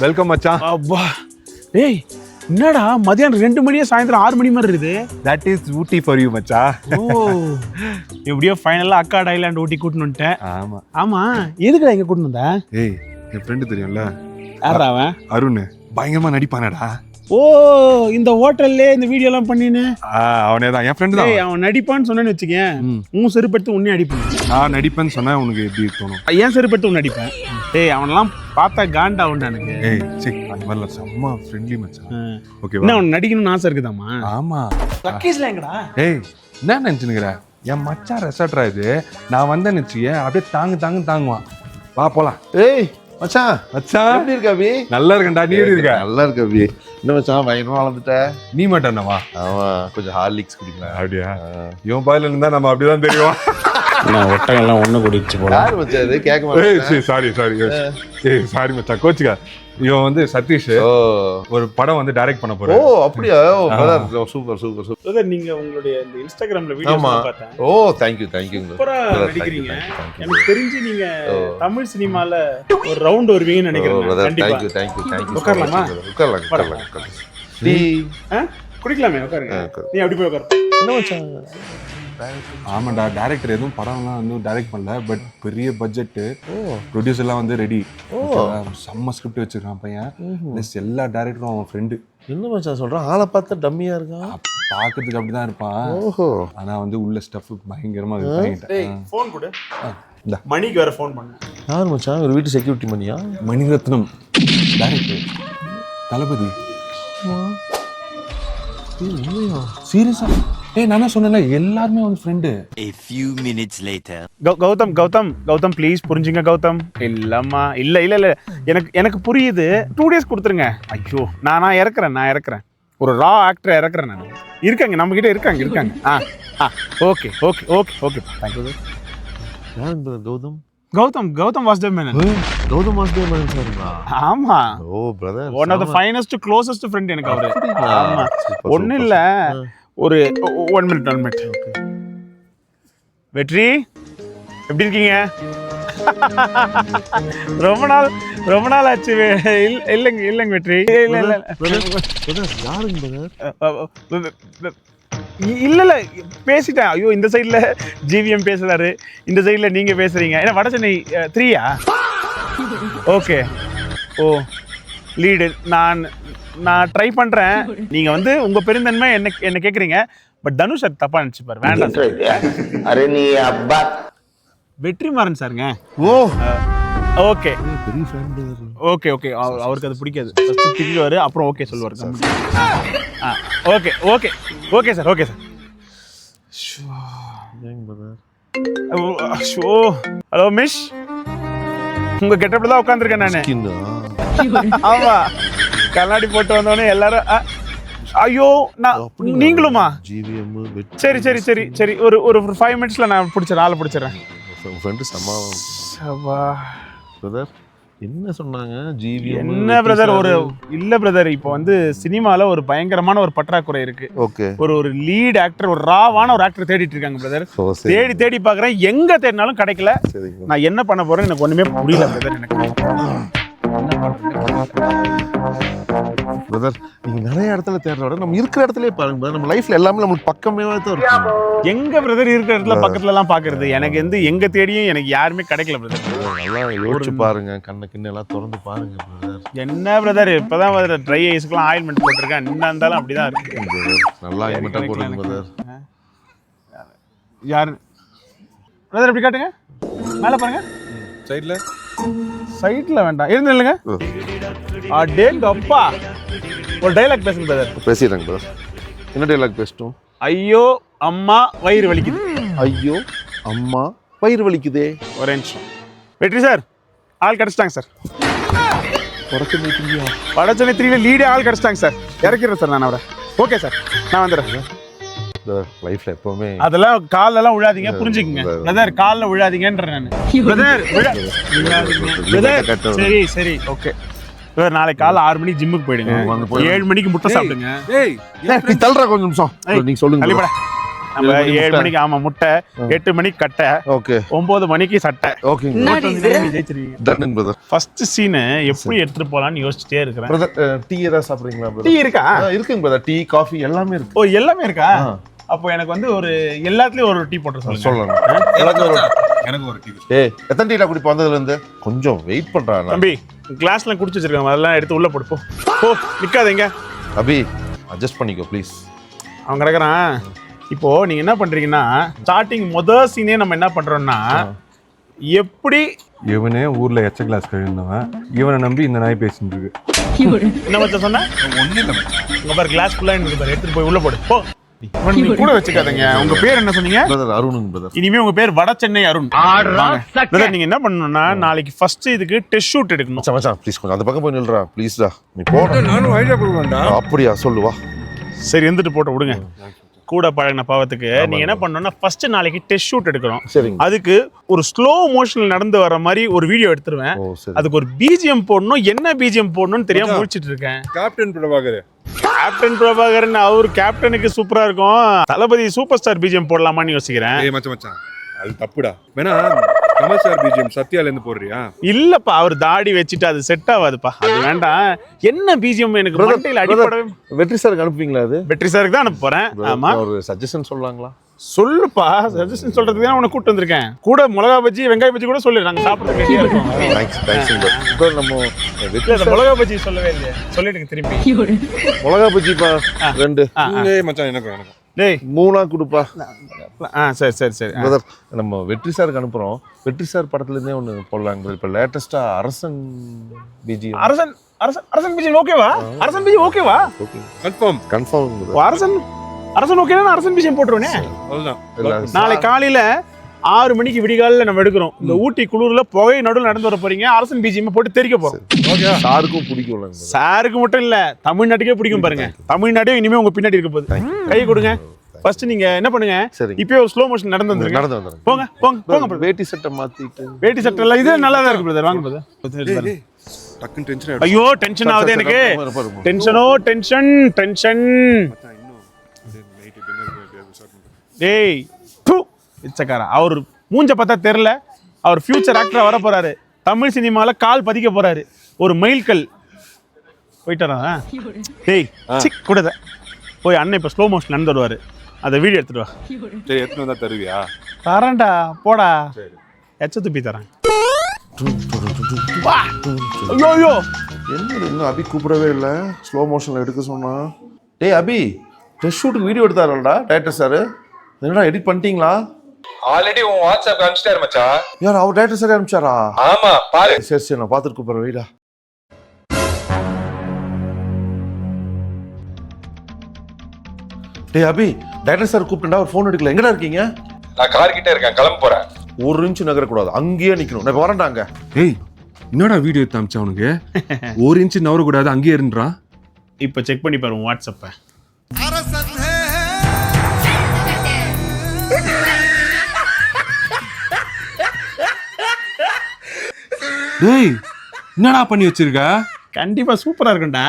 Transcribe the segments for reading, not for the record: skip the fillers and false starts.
Welcome மச்சான். அப்பா டேய் என்னடா மதியானம் 2 மணியே சாயந்தரம் 6 மணி மாதிரி இருக்குது. That is Ooty for you மச்சா. ஓ எப்படியோ ஃபைனலா அக்கா ஐலாண்ட் ஊட்டி கூட்டின்னு வந்துட்டேன். ஆமா ஆமா எதுக்குடா இங்க கூட்டின்னு வந்த? ஏய் என் ஃப்ரெண்டு தெரியும்ல, யாரா அவன்? அருண். பயங்கரமா நடிப்பானடா. ஓ இந்த ஹோட்டல்ல இந்த வீடியோ எல்லாம் பண்ணினு அவனே தான் என் ஃப்ரெண்டு தான். அவன் நடிப்பான்னு சொன்னேன்னு வச்சுக்கேன், உன் செருப்படுத்து உன்னே அடிப்பேன். நான் நடிப்பேன்னு சொன்னா உனக்கு எப்படி தோணும்? ஏன் செருப்படுத்து உன்னை அடிப்பேன். டேய் அவனெல்லாம் பார்த்தா காண்டா உண்டு எனக்கு. ஏய் சரி அந்த மாதிரில செம்ம ஃப்ரெண்ட்லி மச்சான். ஓகேவா? என்ன அவன் நடிக்கணும்னு ஆசை இருக்குதாமா? ஆமா. லக்கேஜ்ல எங்கடா? ஏய் என்ன நினைச்சுனுக்குற? என் மச்சான் ரெசார்ட்ரா இது. நான் வந்தேன்னு வச்சுக்கேன் அப்படியே தாங்குவான். வா போலாம். ஏய் மச்சான், மச்சான் எப்படி இருக்க அபி? நல்லா இருக்கேன்டா. நீ எப்படி இருக்க? நல்லா இருக்க அபி. என்ன மச்சான் பயங்கரமா வளர்ந்துட்ட? நீ மட்டும் என்னவா? ஆமா கொஞ்சம் ஹார்லிக்ஸ் குடிக்கலாம். அப்படியா? இவன் பாயில இருந்தா நம்ம அப்படிதான் தெரியும். நான் ஒட்டகம்லாம் ஒண்ணு குடிச்சு போல. யார் மச்சான் இது? கேட்க மாட்டேன். சாரி மச்சான் கோச்சுக்கா. இவன் வந்து சதீஷ் ஒரு படம் வந்து டைரக்ட் பண்ண ஓ போறாரு. அப்படியா? Brother super. பிரதர் நீங்க உங்களுடைய இந்த இன்ஸ்டாகிராம்ல வீடியோஸ் பார்த்தேன். ஓ தேங்க்யூ சூப்பரா நடிக்கிறீங்க. எனக்கு தெரிஞ்சு நீங்க தமிழ் சினிமால ஒரு ரவுண்ட் வருவீங்கன்னு நினைக்கிறேன். கண்டிப்பா. தேங்க்யூ. உட்காரலாமா? உட்காரலாம். டீ குடிக்கலாமே, உட்காருங்க. நீ அப்படி போய் உட்காரு. என்ன மச்சான்? ஆமாண்டா, டைரக்டர் எதுவும் படம்லாம் இன்னும் டைரக்ட் பண்ணல. பட் பெரிய பட்ஜெட், ப்ரொடியூசர் எல்லாம் வந்து ரெடி. செம்ம ஸ்கிரிப்ட் வச்சிருக்கான் பையன். ப்ளஸ் எல்லா டைரக்டரும் அவன் ஃப்ரெண்டு. என்ன மச்சான் சொல்றான்? ஆளை பார்த்தா டம்மியா இருக்கான். பாக்கிறதுக்கு அப்படிதான் இருப்பான். ஓஹோ. ஆனா வந்து உள்ள ஸ்டஃப் பயங்கரமா இருக்கு. ஃபோன் கொடு. மணிக்கு வேற ஃபோன் பண்ணு. யார் மச்சான்? ஒரு வீட்டு செக்யூரிட்டி மணியா? மணிரத்னம் டைரக்டர் தளபதி. சீரியஸா? ஏய் நானே சொன்னேன்ல எல்லாருமே வந்து friend. A few minutes later. Gautham please புரிஞ்சுங்க கௌதம். இல்லம்மா இல்ல எனக்கு புரியுது. 2 days கொடுத்துருங்க. ஐயோ நான் இறக்குறேன். ஒரு ரா ஆக்டரை இறக்குறேன் நான். இருக்காங்க நம்ம கிட்ட இருக்காங்க. Okay thank you. யார் இந்த கௌதம்? கௌதம் வாசுதேவ் மேனன். கௌதம் வாசுதேவ் மேனன் சாருங்களா? ஆமா. Oh brother. One of the finest closest friend எனக்கு அவரு. ஆமா. ஒண்ணு இல்ல, ஒரு 1 minute. வெற்றி எப்படி இருக்கீங்க? ரொம்ப நாள் ஆச்சு. இல்லங்க வெற்றி. இல்ல இல்ல பேசிட்டேன். ஐயோ இந்த சைடுல ஜிவிஎம் பேசுறாரு, இந்த சைடுல நீங்க பேசுறீங்க. ஏன்னா வட சென்னை 3யா? ஓகே. ஓ லீடு. நான் ட்ரை பண்றேன். நீங்க வந்து உங்க பெருந்தன்மை என்ன கேக்குறீங்க. பட் தனுஷ் அது தப்பா நினைச்சுப்பாரு. வேண்டாம். அரே நீ அப்பா வெற்றிமாறன் சாருங்க. ஓ ஓகே பெரிய ஃபேன் பிரதர். ஓகே அவருக்கு அது பிடிக்காது. ஃபர்ஸ்ட் திட்டுவாரு, அப்புறம் ஓகே சொல்லுவாரு. Okay sir. ஏங்க பிரதர்? ஹலோ மிஸ், உங்க கெட்டப்ல தான் உட்காந்துருக்கேன் நானு. ஆமா கண்ணாடி போட்டு வந்தோடனே எல்லாரும் ஐயோ நீங்களுமா? சரி ஒரு 5 minutesல நான் ஆளை பிடிச்சிடறேன். ஃப்ரெண்டு சம்மா பிரதர் என்ன சொன்னாங்க? என்ன பிரதர்? இல்ல பிரதர், இப்போ வந்து சினிமால ஒரு பயங்கரமான ஒரு பற்றாக்குறை இருக்கு. ஓகே. ஒரு லீட் ஆக்டர், ஒரு ராவான ஒரு ஆக்டர் தேடிட்டு இருக்காங்க பிரதர். தேடி பாக்குறேன், எங்க தேடினாலும் கிடைக்கல. நான் என்ன பண்ண போறேன் எனக்கு ஒண்ணுமே புரியல பிரதர். எனக்கு பிரதர் நீங்க நிறைய இடத்துல தேடுற விட நம்ம இருக்கிற இடத்துலயே பாருங்க பிரதர். நம்ம லைஃப்ல எல்லாமே நமக்கு பக்கமே தான் இருக்கு. எங்க பிரதர் இருக்கிற இடத்துல பக்கத்துல எல்லாம் பாக்குறது? எனக்கு வந்து எங்க தேடியும் எனக்கு யாருமே கிடைக்கல பிரதர். நல்லா யோசிச்சு பாருங்க, கண்ணு கிண்ணு எல்லாம் திறந்து பாருங்க பிரதர். என்ன பிரதர் இப்பதான் ட்ரை ஐஸ்க்குலாம் ஆயில்மெண்ட் போட்டிருக்கேன். என்ன இருந்தாலும் அப்படிதான் இருக்கு. நல்லா ஆயில்மெண்டா போடுங்க பிரதர். யாரு பிரதர்? எப்படி காட்டுங்க, மேல பாருங்க. சைட்ல வேண்டாம், இருந்துங்க. அடேங்க அப்பா, ஒரு டயலாக் பேசுங்க பிரதர். பேசிடுறேங்க பிரதர். என்ன டயலாக் பேசட்டும்? ஐயோ அம்மா வயிறு வலிக்குது. ஐயோ அம்மா வயிறு வலிக்குதே. ஒரே நிமிஷம். வெற்றி சார் ஆள் கிடைச்சிட்டாங்க சார். வடச்சென்னை 3ல லீடே ஆள் கிடைச்சிட்டாங்க சார். இறக்கிறேன் சார் நான் அவரை. ஓகே சார் நான் வந்துடுறேன். லைஃப்ல எப்பவுமே அதெல்லாம் கால்ல எல்லாம் விழாதீங்க, புரிஞ்சுக்கங்க பிரதர். கால்ல விழாதீங்கன்றேன் நான் பிரதர். சரி ஓகே பிரதர். நாளைக்கு காலைல 6 மணிக்கு ஜிம்முக்கு போயிடுங்க. 7 மணிக்கு முட்டை சாப்பிடுங்க. நீ தள்ளுற கொஞ்சம் நிமிஷம். நீங்க சொல்லுங்க. நம்ம 7 மணிக்கு ஆமா முட்டை, 8 மணிக்கு கட்டை, ஓகே 9 மணிக்கு சட்டை. ஓகேங்க டன் பிரதர். ஃபர்ஸ்ட் சீன் எப்படி எடுத்துட்டு போலாம்னு யோசிச்சுட்டே இருக்கிறேன். பிரதர் டீ ஏதாவது சாப்பிடுறீங்களா பிரதர்? டீ இருக்கா? இருக்குங்க பிரதர், டீ காஃபி எல்லாமே இருக்கு. ஓ எல்லாமே இருக்கா? அப்போ எனக்கு வந்து ஒரு எல்லாத்துலயும் ஒரு டீ போட்டு சொல்லுங்க. சொல்லலாம். எனக்கு ஒரு டீ. எத்தனை டீடா குடிப்ப வந்ததுல இருந்து? கொஞ்சம் வெயிட் பண்றாங்க தம்பி. கிளாஸ்லாம் குடிச்சு வச்சிருக்காங்க, அதெல்லாம் எடுத்து உள்ள போடு. போ நிக்காதீங்க. அபி அட்ஜஸ்ட் பண்ணிக்கோ ப்ளீஸ். அவன் கிடக்குறான். இப்போ நீங்க என்ன பண்றீங்கன்னா ஸ்டார்டிங் சீனே நம்ம என்ன பண்றோம்னா எப்படி இவனே ஊர்ல எச்ச கிளாஸ் கழுந்தவன், இவனை நம்பி இந்த நாய் பேசிட்டு இருக்கு. என்ன மச்சான் சொன்ன? ஒண்ணு இல்ல மச்சான். உங்க பாரு கிளாஸ் ஃபுல்லா இருக்கு பாரு, எடுத்துட்டு போய் உள்ள போடு. போ. நீங்க கூட வச்சுக்காதீங்க. உங்க பேர் என்ன சொன்னீங்க? பிரதர் அருணுங்க பிரதர். இனிமே உங்க பேர் வட சென்னை அருண். பிரதர் நீங்க என்ன பண்ணணும்னா நாளைக்கு ஃபர்ஸ்ட் இதுக்கு டெஸ்ட் ஷூட் எடுக்கணும். மச்சான் மச்சான் ப்ளீஸ் கொஞ்சம் அந்த பக்கம் போய் நில்றா ப்ளீஸ்டா. நீ போடா. நானும் ஐடியா கொடுக்கறேன்டா. அப்படியா சொல்லு வா. சரி எந்திட்டு போட்டு விடுங்க. கூட பழகின பாவத்துக்கு நீங்க என்ன பண்ணணும்னா ஃபர்ஸ்ட் நாளைக்கு டெஸ்ட் ஷூட் எடுக்கணும். சரிங்க. அதுக்கு ஒரு ஸ்லோ மோஷன்ல நடந்து வர மாதிரி ஒரு வீடியோ எடுத்துருவேன். ஓ சரி. அதுக்கு ஒரு பிஜிஎம் போடணும். என்ன பிஜிஎம் போடணும்னு தெரியாம முடிச்சிட்டு இருக்கேன். கேப்டன் பிரபாகர். கேப்டன் பிரபாகரன் அவர் கேப்டனுக்கு சூப்பரா இருக்கும். தளபதி சூப்பர் ஸ்டார் பிஜிஎம் போடலாமான்னு யோசிக்கிறேன். ஏய் மச்சான் மச்சான் அது தப்புடா. வேணா கமல் சார் பிஜிஎம் சத்யால இருந்து போடுறியா? இல்லப்பா அவர் தாடி வச்சிட்டு அது செட் ஆகாதுப்பா. அது வேண்டாம். என்ன பிஜிஎம் எனக்கு மண்டையில அடிப்படவே. வெற்றி சாருக்கு அனுப்புவீங்களா அது? வெற்றி சாருக்கு தான் அனுப்ப போறேன். ஆமா ஒரு சஜஷன் சொல்லலாங்களா? சொல்லுப்பா. சஜஷன் சொல்றதுக்கு தான் உன்னை கூட்டு வந்திருக்கேன். கூட மிளகா பஜ்ஜி வெங்காய பஜ்ஜி கூட சொல்லு, நாங்க சாப்பிடுறது ரெடியா இருக்கோம். தேங்க்ஸ். நம்ம இல்ல இந்த மிளகா பஜ்ஜி சொல்லவே இல்லையே, சொல்லிடுங்க திருப்பி. மிளகா பஜ்ஜிப்பா 2. ஏய் மச்சான் எனக்கு டேய் 3 குடுப்பா. சரி சரி சரி. பிரதர் நம்ம வெற்றி சாருக்கு அனுப்புறோம். வெற்றி சார் படத்துல இருந்தே ஒண்ணு போடலாங்க. இப்ப லேட்டஸ்டா அரசன் பிஜி. அரசன் அரசன் அரசன் பிஜி ஓகேவா? அரசன் பிஜி ஓகேவா? கன்ஃபார்ம். அரசன் அரசன் ஓகேனா அரசன் பிஜி போட்டுருவேனே. அவ்வளவுதான். நாளை காலையில 6 மணிக்கு விடிகாலையில நம்ம எடுக்கிறோம். இந்த ஊட்டி குளூர்ல புகை நடுவில் நடந்து வர போறீங்க. அரசன் பிஜிஎம் போட்டு தெரிக்க போறோம். சாருக்கும் பிடிக்கும். சாருக்கு மட்டும் இல்ல தமிழ்நாட்டுக்கே பிடிக்கும் பாருங்க. தமிழ்நாடே இனிமே உங்க பின்னாடி இருக்க போகுது. கை கொடுங்க. ஃபர்ஸ்ட் நீங்க என்ன பண்ணுங்க, இப்பவே ஒரு ஸ்லோ மோஷன் நடந்து வந்துருங்க. போங்க போங்க போங்க. வேட்டி சட்டை மாத்திட்டு. வேட்டி சட்டை எல்லாம் இது நல்லா தான் இருக்கு பிரதர். வாங்க பிரதர். டக்குன்னு டென்ஷன் ஆயிடுச்சு. ஐயோ டென்ஷன் ஆகுது எனக்கு. டென்ஷனோ டென்ஷன் டென்ஷன். டேய் து இச்சக்காரா. அவர் மூஞ்ச பார்த்தா தெரியல. அவர் ஃபியூச்சர் ஆக்டரா வர போறாரு. தமிழ் சினிமால கால் பதிக்க போறாரு. ஒரு மைல்கல் போயிட்டாரா? டேய் சிக் கூடத போய் அண்ணன் இப்ப ஸ்லோ மோஷன் நடந்து வருவாரு. அதை வீடியோ எடுத்துட்டு வா. சரி எடுத்துட்டு வந்தா தருவியா? தரேன்டா போடா. எச்ச துப்பி தரேன். ஐயோ ஐயோ என்ன இன்னும் அபி கூப்பிடவே இல்ல. ஸ்லோ மோஷன்ல எடுக்க சொன்னா. டேய் அபி டெஸ்ட் ஷூட்டுக்கு வீடியோ எடுத்தாரல்டா டைரக்டர் சார். என்னடா எடிட் பண்ணிட்டீங்களா? ஆல்ரெடி உன் வாட்ஸ்அப் அனுப்பிச்சிட்டாரு மச்சான். யார் அவர் டைரக்டர் சார் அனுப்பிச்சாரா? ஆமா பாரு. சரி சரி நான் பார்த்துட்டு கூப்பிடுறேன். வெயிடா. டேய் அபி டைரக்டர் சார் கூப்பிட்டா ஒரு ஃபோன் எடுக்கல. எங்கடா இருக்கீங்க? நான் கார் கிட்ட இருக்கேன், கிளம்ப போறேன். 1 இன்ச் நகர கூடாது, அங்கேயே நிக்கணும். நான் வரேன்டாங்க. ஏய் என்னடா வீடியோ எடுத்து அனுப்பிச்சா உனக்கு? 1 இன்ச் நவர கூடாது, அங்கேயே இருந்துடா. இப்ப செக் பண்ணி பாரு உன் வாட்ஸ்அப்பை. டேய் என்னடா பண்ணி வச்சிருக்க? கண்டிப்பா சூப்பரா இருக்கும்டா.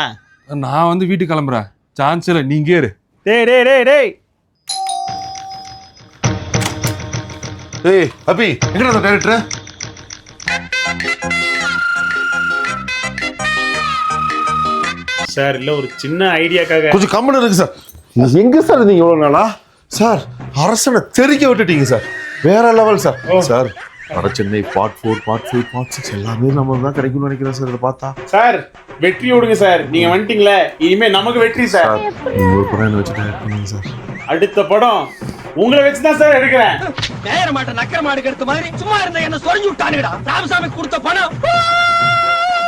நான் வந்து வீட்டுக்கு கிளம்புறேன். சான்ஸ் இல்லை, நீங்க இரு. டேய் டேய் டேய் டேய். ஏய் அபி எங்கடா அந்த டைரக்டர்? சார் இல்ல ஒரு சின்ன ஐடியாக்காக. கொஞ்சம் கம்மன் இருக்கு சார். எங்க சார் இருந்தீங்க இவ்வளவு நாளா? சார் அரசனை தெரிக்க விட்டுட்டீங்க சார். வேற லெவல் சார். சார் வட சென்னை பார்ட் 4 பார்ட் 5 பார்ட் 6 எல்லாமே நம்ம தான் கிடைக்கும்னு நினைக்கிறேன் சார். இதை பார்த்தா சார் வெற்றி விடுங்க சார். நீங்க வந்துட்டீங்களே இனிமே நமக்கு வெற்றி சார். நீங்க ஒரு படம் என்ன வச்சு டைரக்ட் பண்ணுங்க சார். அடுத்த படம் உங்களை வச்சுதான் சார் எடுக்கிறேன். நேர மாட்ட நக்கர மாடு எடுத்த மாதிரி சும்மா இருந்த என்ன சொரிஞ்சு விட்டானுடா. ராமசாமி கொடுத்த பணம்